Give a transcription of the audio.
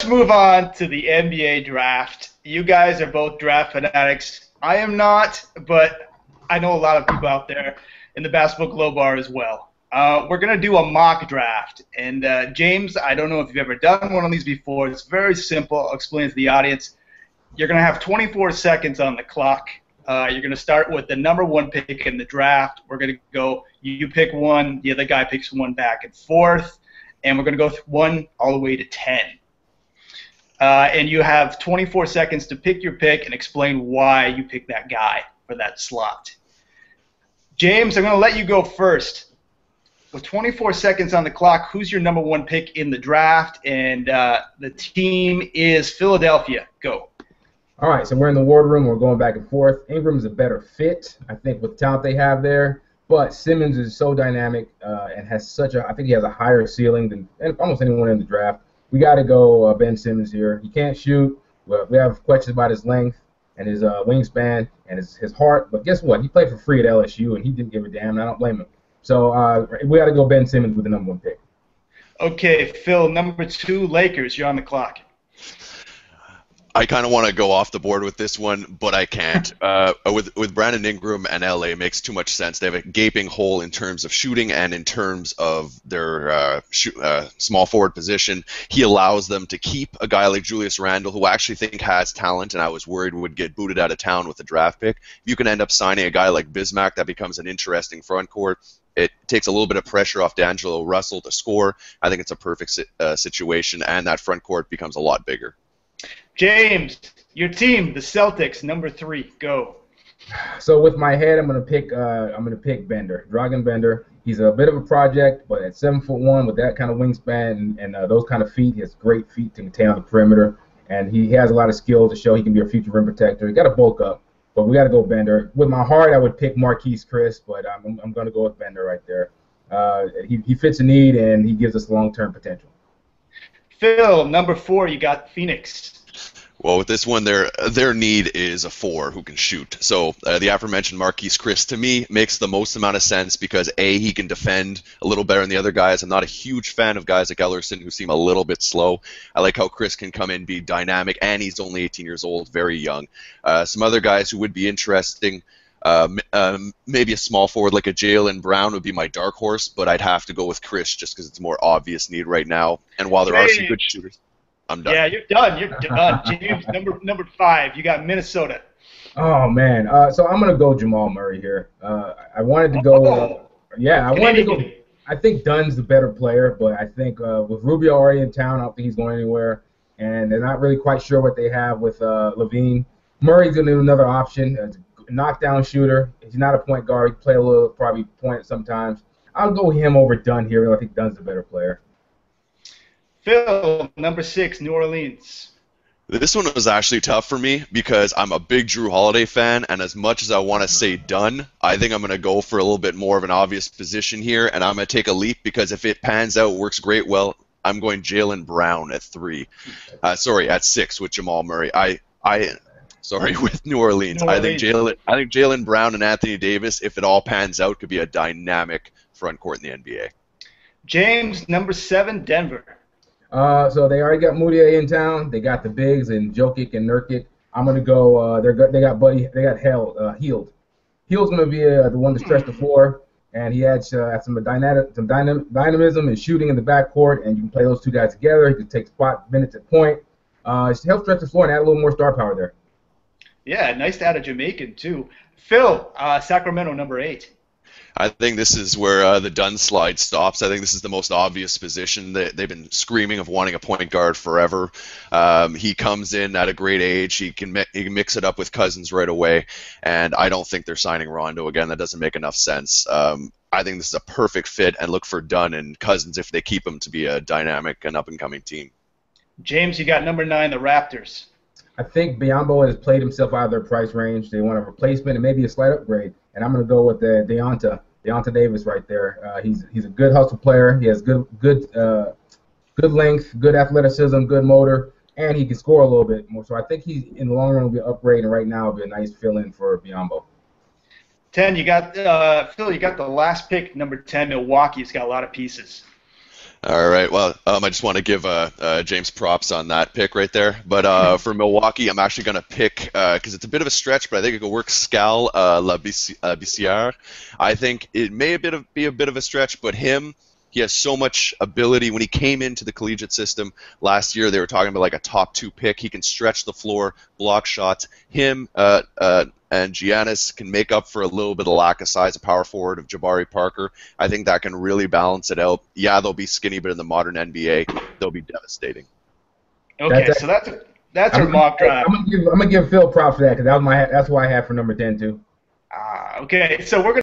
move on to the NBA draft. You guys are both draft fanatics. I am not, but I know a lot of people out there in the basketball globe are as well. We're going to do a mock draft. And James, I don't know if you've ever done one of these before. It's very simple. I'll explain it to the audience. You're going to have 24 seconds on the clock. You're going to start with the number 1 pick in the draft. We're going to go, you pick one, the other guy picks one back and forth. And we're going to go 1 all the way to 10. And you have 24 seconds to pick your pick and explain why you picked that guy for that slot. James, I'm going to let you go first. With 24 seconds on the clock, who's your number 1 pick in the draft? And the team is Philadelphia. Go. All right, so we're in the ward room. We're going back and forth. Ingram's a better fit, I think, with the talent they have there. But Simmons is so dynamic and has such a – I think he has a higher ceiling than almost anyone in the draft. We got to go Ben Simmons here. He can't shoot. We have questions about his length and his wingspan and his heart. But guess what? He played for free at LSU, and he didn't give a damn, and I don't blame him. So we got to go Ben Simmons with the number 1 pick. Okay, Phil, number 2, Lakers. You're on the clock. I kind of want to go off the board with this one, but I can't. With Brandon Ingram and LA makes too much sense. They have a gaping hole in terms of shooting and in terms of their small forward position. He allows them to keep a guy like Julius Randle, who I actually think has talent, and I was worried would get booted out of town with the draft pick. If you can end up signing a guy like Bismack, that becomes an interesting front court. It takes a little bit of pressure off D'Angelo Russell to score. I think it's a perfect situation, and that front court becomes a lot bigger. James, your team, the Celtics, number 3. Go. So with my head, I'm gonna pick Bender, Dragan Bender. He's a bit of a project, but at 7'1" with that kind of wingspan and those kind of feet, he has great feet to contain on the perimeter, and he has a lot of skill to show he can be a future rim protector. He got to bulk up, but we got to go Bender. With my heart, I would pick Marquise Chris, but I'm gonna go with Bender right there. He fits a need and he gives us long-term potential. Phil, number 4, you got Phoenix. Well, with this one, their need is a 4 who can shoot. So the aforementioned Marquise Chris, to me, makes the most amount of sense because, A, he can defend a little better than the other guys. I'm not a huge fan of guys like Ellerson who seem a little bit slow. I like how Chris can come in, be dynamic, and he's only 18 years old, very young. Some other guys who would be interesting, maybe a small forward like a Jaylen Brown would be my dark horse, but I'd have to go with Chris just because it's a more obvious need right now. And while there are some good shooters, I'm done. Yeah, you're done. You're done. James, number 5, you got Minnesota. Oh man, so I'm gonna go Jamal Murray here. I wanted to go. I wanted to go. I think Dunn's the better player, but I think with Rubio already in town, I don't think he's going anywhere, and they're not really quite sure what they have with Levine. Murray's gonna do another option, a knockdown shooter. He's not a point guard. He play a little, probably point sometimes. I'll go him over Dunn here. I think Dunn's the better player. Phil, number 6, New Orleans. This one was actually tough for me because I'm a big Drew Holiday fan, and as much as I want to say Dunn, I think I'm going to go for a little bit more of an obvious position here, and I'm going to take a leap because if it pans out, works great, well, I'm going Jaylen Brown at 3. At 6 with Jamal Murray. With New Orleans. I think Jaylen Brown and Anthony Davis, if it all pans out, could be a dynamic front court in the NBA. James, number 7, Denver. So they already got Moutier in town. They got the bigs and Jokic and Nurkic. I'm gonna go. They got Hield. Hield's gonna be the one to stretch the floor, and he had some dynamism and shooting in the backcourt, and you can play those two guys together. He can take spot minutes at point. Just help stretch the floor and add a little more star power there. Yeah, nice to add a Jamaican too. Phil, Sacramento, number 8. I think this is where the Dunn slide stops. I think this is the most obvious position. They've been screaming of wanting a point guard forever. He comes in at a great age. He can mix it up with Cousins right away, and I don't think they're signing Rondo again. That doesn't make enough sense. I think this is a perfect fit, and look for Dunn and Cousins if they keep him to be a dynamic and up-and-coming team. James, you got number 9, the Raptors. I think Biyombo has played himself out of their price range. They want a replacement and maybe a slight upgrade. And I'm going to go with Deonta Davis right there. He's a good hustle player. He has good length, good athleticism, good motor, and he can score a little bit more. So I think he in the long run will be an upgrade, and right now will be a nice fill-in for Biyombo. 10, you got Phil. You got the last pick, number 10, Milwaukee. It's got a lot of pieces. All right. Well, I just want to give James props on that pick right there. But for Milwaukee, I'm actually going to pick because it's a bit of a stretch, but I think it could work. Scal Labissière. I think it may be a bit of a stretch, but he has so much ability. When he came into the collegiate system last year, they were talking about like a top 2 pick. He can stretch the floor, block shots. And Giannis can make up for a little bit of lack of size, a power forward of Jabari Parker. I think that can really balance it out. Yeah, they'll be skinny, but in the modern NBA, they'll be devastating. Okay, so that's our mock draft. I'm gonna give Phil props for that because that's what I have for number 10 too. Okay, so we're gonna